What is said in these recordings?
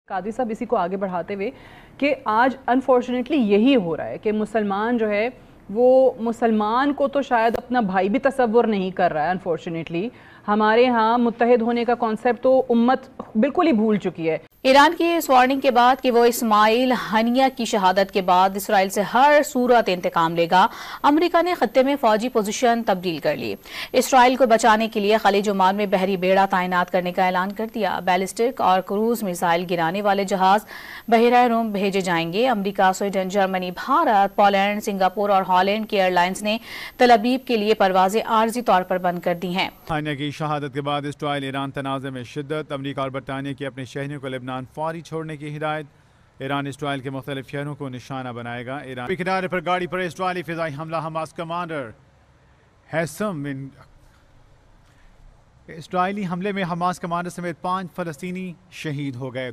कादी साहब इसी को आगे बढ़ाते हुए कि आज अनफॉर्चुनेटली यही हो रहा है कि मुसलमान जो है वो मुसलमान को तो शायद अपना भाई भी तसव्वुर नहीं कर रहा है। अनफॉर्चुनेटली हमारे यहाँ मुत्तहिद होने का कॉन्सेप्ट तो उम्मत बिल्कुल ही भूल चुकी है। ईरान की इस वार्निंग के बाद कि वो इस्माइल हनिया की शहादत के बाद इसराइल से हर सूरत इंतकाम लेगा, अमेरिका ने खत्ते में फौजी पोजीशन तब्दील कर ली। इसराइल को बचाने के लिए खलीज ओमान में बहरी बेड़ा तैनात करने का ऐलान कर दिया। बैलिस्टिक और क्रूज मिसाइल गिराने वाले जहाज बहरा रूम भेजे जाएंगे। America, Sweden, Germany, Bharat, Poland, Singapore और हॉलैंड की एयरलाइंस ने तल अबीब के लिए परवाजें आर्जी तौर पर बंद कर दी हैं। हनिया की शहादत के बाद इसराइल ईरान तनाज़े में शिद्दत। अमेरिका और बरतानिया की अपने शहरियों को लेबनान फौरी छोड़ने की हिदायत। ईरान इसराइल के मुख्तलिफ शहरों को निशाना बनाएगा। ईरान के किनारे पर गाड़ी पर इसराइली फिजाई हमला। हमास कमांडर हैसम इसराइली हमले में हमास कमांडर समेत 5 फलस्तीनी शहीद हो गए।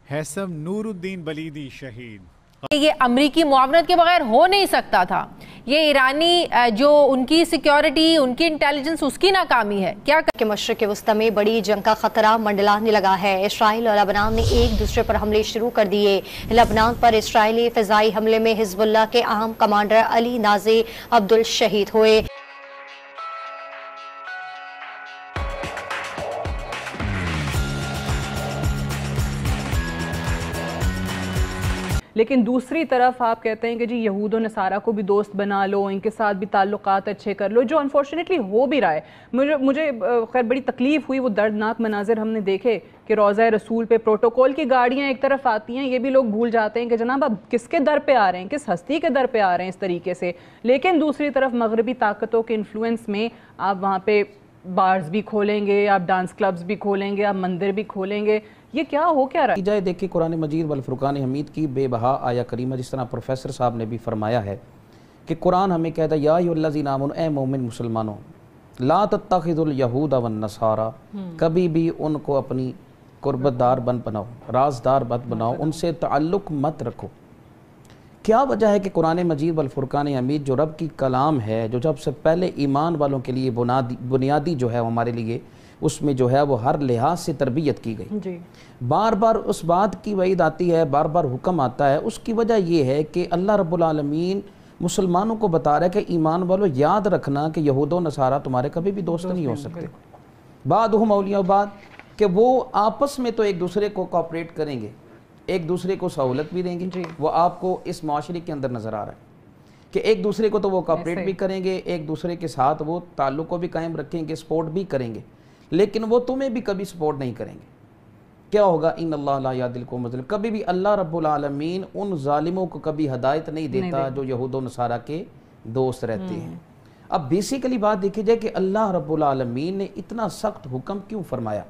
हैसम नूरुद्दीन बलीदी शहीद। ये अमरीकी मुआवनत के बगैर हो नहीं सकता था। ये ईरानी जो उनकी सिक्योरिटी, उनकी इंटेलिजेंस, उसकी नाकामी है। क्या कि मशरिक़ वस्ता में बड़ी जंग का खतरा मंडलाने लगा है। इसराइल और लेबनान ने एक दूसरे पर हमले शुरू कर दिए। लेबनान पर इसराइली फ़िज़ाई हमले में हिज़्बुल्लाह के अहम कमांडर अली नाज़े अब्दुल शहीद हुए। लेकिन दूसरी तरफ आप कहते हैं कि जी यहूद और नसारा को भी दोस्त बना लो, इनके साथ भी ताल्लुकात अच्छे कर लो, जो अनफॉर्चुनेटली हो भी रहा है। मुझे खैर बड़ी तकलीफ हुई वो दर्दनाक मनाजिर हमने देखे कि रोज़ा रसूल पे प्रोटोकॉल की गाड़ियाँ एक तरफ आती हैं, ये भी लोग भूल जाते हैं कि जनाब आप किसके दर पे आ रहे हैं, किस हस्ती के दर पे आ रहे हैं इस तरीके से। लेकिन दूसरी तरफ मगरबी ताकतों के इन्फ्लुएंस में आप वहाँ पे बार्स भी खोलेंगे, आप डांस क्लब्स भी खोलेंगे, आप मंदिर भी खोलेंगे। ये क्या हो क्या रहा है? देखिए कुरान मजीद वल फुरकान हमीद की बेबहा आया करीमा, जिस तरह प्रोफेसर साहब ने भी फरमाया है कि कुरान हमें कहता है या अय्युहल्लज़ीना आमनू, ए मोमिन मुसलमानों, ला तत्तखिज़ुल यहूदा वन नसारा, कभी भी उनको अपनी कुर्बतदार बन बनाओ, राजदार मत बनाओ, उनसे ताल्लुक मत रखो। क्या वजह है कि कुरान मजीद वल फुरकान हमीद जो रब की कलाम है, जो जब से पहले ईमान वालों के लिए बुनियादी जो है हमारे लिए, उसमें जो है वो हर लिहाज से तरबियत की गई जी। बार बार उस बात की वईद आती है, बार बार हुक्म आता है। उसकी वजह ये है कि अल्लाह रब्बुल आलमीन मुसलमानों को बता रहा है कि ईमान वालों याद रखना कि यहूद और नसारा तुम्हारे कभी भी दोस्त नहीं हो सकते। बाद हम औलिया बाद कि वो आपस में तो एक दूसरे को कोऑपरेट करेंगे, एक दूसरे को सहूलत भी देंगे। वो आपको इस माशरे के अंदर नज़र आ रहा है कि एक दूसरे को तो वो कोऑपरेट भी करेंगे, एक दूसरे के साथ वो ताल्लुक़ को भी कायम रखेंगे, सपोर्ट भी करेंगे, लेकिन वो तुम्हें भी कभी सपोर्ट नहीं करेंगे। क्या होगा? इन अल्लाह ला यादिल कौम ज़ालिम, कभी भी अल्लाह रब्बुल आलमीन उन जालिमों को कभी हदायत नहीं देता जो यहूद और नसारा के दोस्त रहते हैं। अब बेसिकली बात देखी जाए कि अल्लाह रब्बुल आलमीन ने इतना सख्त हुक्म क्यों फरमाया,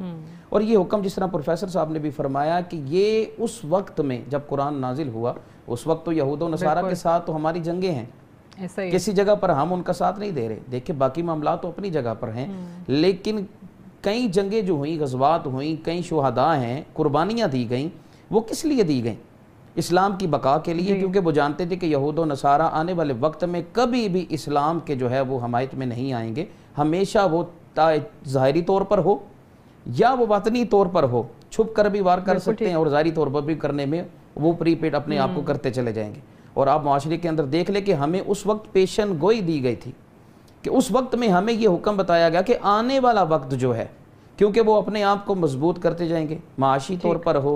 और ये हुक्म जिस तरह प्रोफेसर साहब ने भी फरमाया कि ये उस वक्त में जब कुरान नाजिल हुआ, उस वक्त तो यहूद और नसारा के साथ तो हमारी जंगें हैं, किसी जगह पर हम उनका साथ नहीं दे रहे। देखिए बाकी मामला तो अपनी जगह पर हैं, लेकिन कई जंगें जो हुई, गज़वात हुई, कई शुहदा हैं, कुर्बानियाँ दी गई, वो किस लिए दी गई? इस्लाम की बका के लिए, क्योंकि वो जानते थे कि यहूद और नसारा आने वाले वक्त में कभी भी इस्लाम के जो है वो हमायत में नहीं आएंगे। हमेशा वो ज़ाहिरी तौर पर हो या वो बातनी तौर पर हो, छुप कर भी वार कर सकते हैं और ज़ाहिरी तौर पर भी करने में वो प्रीपेड अपने आप को करते चले जाएंगे। और आप माशरे के अंदर देख ले कि हमें उस वक्त पेशन गोई दी गई थी कि उस वक्त में हमें ये हुक्म बताया गया कि आने वाला वक्त जो है, क्योंकि वो अपने आप को मजबूत करते जाएंगे, माशी तौर पर हो,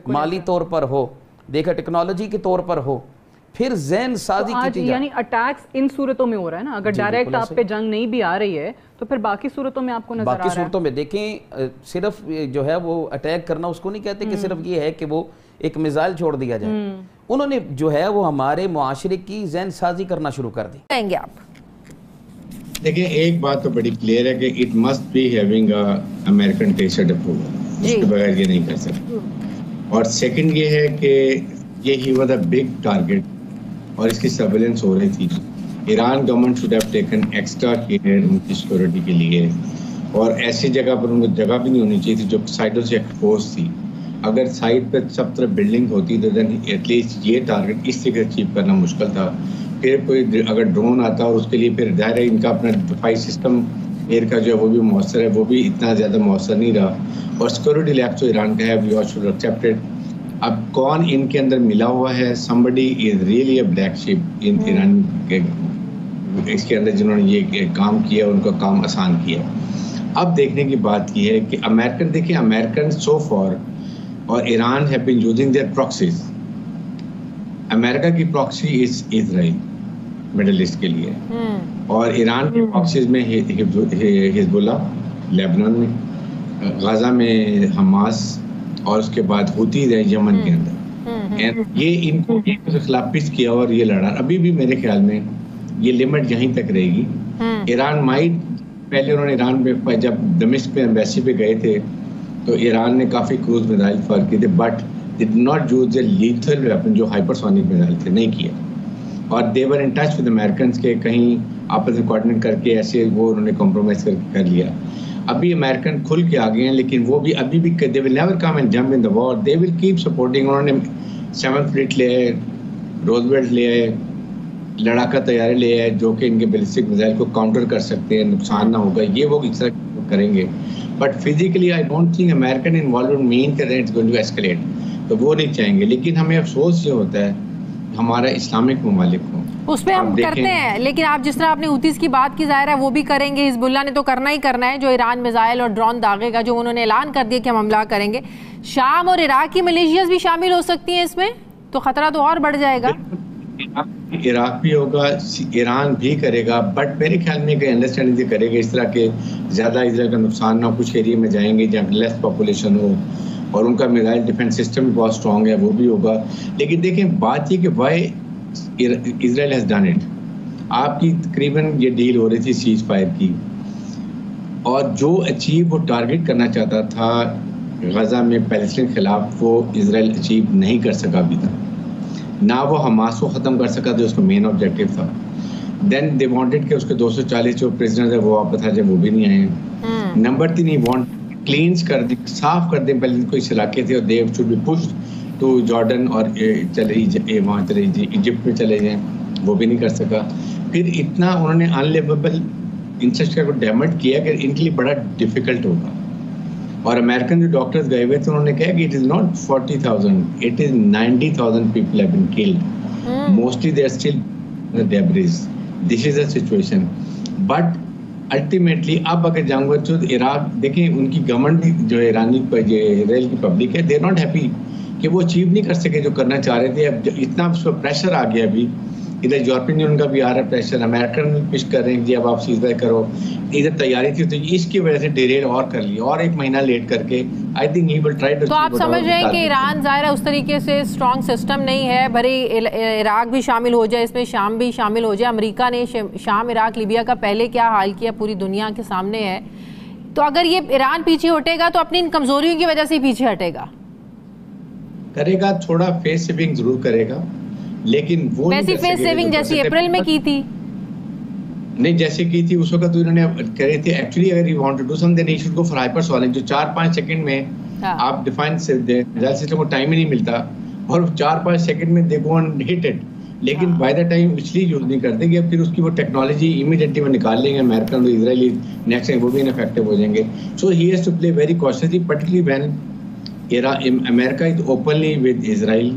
माली तौर पर हो, देखा टेक्नोलॉजी के तौर पर हो, फिर जैन साजी की यानी अटैक्स इन सूरतों में हो रहा है ना। अगर डायरेक्ट आप पे जंग नहीं भी आ रही है तो फिर बाकी सूरतों में आपको नजर आ रहा है। बाकी सूरतों में देखें, सिर्फ जो है वो अटैक करना उसको नहीं कहते कि सिर्फ ये है कि वो एक मिसाइल छोड़ दिया जाए। उन्होंने जो है वो हमारे मुआशरे की जैन साजी करना शुरू कर दी। कहेंगे आप? देखिए एक बात तो बड़ी क्लियर है कि it must be having American tested approval, उसके बगैर ये नहीं कर सकते। और सेकंड ये है कि ये he was a big target और इसकी सर्वेलेंस हो रही थी। Iran government should have taken extra care उनकी सिक्योरिटी के लिए, और ऐसी जगह पर उनको जगह भी नहीं होनी चाहिए थी जो साइडों से एक्सपोज थी। अगर साइड पर सब तरफ बिल्डिंग होती तो देन एटलीस्ट ये टारगेट इस तरह अचीव करना मुश्किल था। फिर कोई अगर ड्रोन आता और उसके लिए फिर ज़ाहिर है इनका अपना डिफाई सिस्टम एयर का जो है वो भी मौसर है, वो भी इतना ज़्यादा मौसर नहीं रहा। और सिक्योरिटी लैप्स जो ईरान का है, we all should accept it. अब कौन इनके अंदर मिला हुआ है, somebody is really a black sheep in Iran के इसके अंदर जिन्होंने ये काम किया, उनका काम आसान किया। अब देखने की बात ये है कि अमेरिकन, देखिए अमेरिकन सो फॉर और Iran have been using their proxies. America की proxy is Israel Middle East के लिए, और ईरान की प्रॉक्सीज में हिजबुल्ला लेबनान में, गाजा में हमास, और उसके बाद हुती है यमन के अंदर। ये इनको खिलाफ पिच किया और ये लड़ा। अभी भी मेरे ख्याल में ये लिमिट यहीं तक रहेगी। ईरान माइट, पहले उन्होंने ईरान में जब दमिश्क पे एम्बेसी पे गए थे तो ईरान ने काफ़ी क्रूज मिसाइल फायर किए थे, but they did not use the lethal weapon जो हाइपरसोनिक मिसाइल थे, नहीं किया। और दे वर इन टच विद अमेरिकन के, कहीं आपस में कोऑर्डिनेट करके ऐसे वो उन्होंने कॉम्प्रोमाइज कर लिया। अभी अमेरिकन खुल के आ गए हैं, लेकिन वो भी अभी भी they will never come and jump in the war, they will keep supporting. उन्होंने 7th फ्लीट ले आए, रोजवेल्ट ले आए, लड़ाका तैयारी ले आए जो कि इनके बैलिस्टिक मिसाइल को काउंटर कर सकते हैं, नुकसान ना होगा, ये वो इस तरह करेंगे। But physically I don't think American involvement mean that it's going to escalate, तो वो नहीं चाहेंगे। लेकिन हमें अफसोस ये होता है हमारा इस्लामिक ममालिक हो, उस पर हम करते हैं। लेकिन आप जिस तरह आपने हुतीस की बात की, जाहिर है वो भी करेंगे, हिजबुल्लाह ने तो करना ही करना है, जो ईरान मिसाइल और ड्रोन दागेगा, जो उन्होंने ऐलान कर दिया कि हम हमला करेंगे। शाम और इराक की मिलिशियाज भी शामिल हो सकती हैं इसमें, तो खतरा तो और बढ़ जाएगा। इराक भी होगा, ईरान भी करेगा, बट मेरे ख्याल में कई अंडरस्टैंडिंग से करेगा इस तरह के ज़्यादा इजराइल का नुकसान ना हो। कुछ एरिया में जाएंगे जहाँ लेस पॉपुलेशन हो और उनका मिसाइल डिफेंस सिस्टम भी बहुत स्ट्रॉन्ग है, वो भी होगा। लेकिन देखें बात ये कि why Israel has done it. आपकी तकरीबन ये डील हो रही थी सीज फायर की, और जो अचीव वो टारगेट करना चाहता था गजा में पैलेस्टीन के खिलाफ, वो इजराइल अचीव नहीं कर सका अभी तक। ना वो हमास को ख़त्म कर सका जो उसका मेन ऑब्जेक्टिव था। देन दे वांटेड कि उसके 240 जो प्रिजनर्स है वो वापस आ जाए, वो भी नहीं आए हैं। नंबर 3 ही वांट क्लींस कर दे, साफ कर दें पहले कोई इलाके थे, और they should be pushed to Jordan और वहाँ चले इजिप्ट में चले जाएँ, वो भी नहीं कर सका। फिर इतना उन्होंने अनलिवेबल इंफ्रास्ट्रक्चर को डैमेज किया कि इनके लिए बड़ा डिफिकल्ट होगा। और अमेरिकन जो डॉक्टर्स गए हुए थे उन्होंने कहा कि it is not 40,000, it is 90,000 people have been killed, mostly they are still the debris. This is the situation. But ultimately अब अगर जंग तो इराक देखें, उनकी गवर्नमेंट जो ईरानी इजराइल की पब्लिक है, दे आर नॉट हैप्पी कि वो अचीव नहीं कर सके जो करना चाह रहे थे। अब इतना उस पर प्रेशर आ गया, अभी इधर यूरोपियन यूनियन का भी आ रहा है प्रेशर, अमेरिकन पिश कर रहे हैं कि अब आप सीजफायर करो। इधर तैयारी थी तो इसकी वजह से डिरेल और कर लिया, और 1 महीना लेट करके I think he will try to. तो आप समझ रहे हैं कि ईरान ज़ाहिर है उस तरीके से स्ट्रॉन्ग सिस्टम नहीं है, भले इराक भी शामिल हो जाए इसमें, शाम भी शामिल हो जाए। अमेरिका ने शाम, इराक, लीबिया का पहले क्या हाल किया पूरी दुनिया के सामने है। तो अगर ये ईरान पीछे हटेगा तो अपनी इन कमजोरियों की वजह से पीछे हटेगा, करेगा, थोड़ा फेस सेविंग जरूर करेगा, लेकिन वो वैसी फेस सेविंग जैसी अप्रैल में की थी नहीं, जैसे की थी उस वक्त तो इन्होंने करे थे। एक्चुअली अगर you want to do something then you should go for hypersonic, जो 4-5 सेकंड में आप डिफाइन सिस्टम को टाइम ही नहीं मिलता, और 4-5 सेकंड में they go and hit it. लेकिन बाय द टाइम इसलिए यूज नहीं करते कि फिर उसकी वो टेक्नोलॉजी इमीडिएटली वो निकाल लेंगे अमेरिकन, इजरायली नेक्स्ट टाइम वो भी इनफेक्टिव हो जाएंगे। So he has to play very cautiously, particularly when America is openly with Israel,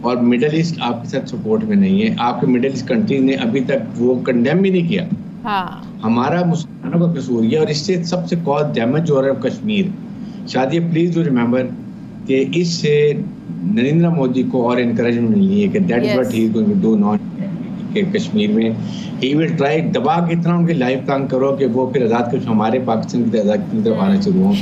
और मिडिल ईस्ट आपके साथ सपोर्ट में नहीं है। आपके मिडिल ईस्ट कंट्रीज ने अभी तक वो कंडेम भी नहीं किया। हमारा मुसलमानों का कसूर है, और इससे सबसे कॉज डैमेज हो रहा है कश्मीर। शायद ये प्लीज डू रिमेंबर कि इससे नरेंद्र मोदी को और इनकरेजमेंट मिली है कि that is what he is going to do not के कश्मीर में। ही विल ट्राई दबा के इतना उनकी लाइफ तंग करो कि वो फिर आज़ाद कुछ हमारे पाकिस्तान की तरफ आना शुरू हो।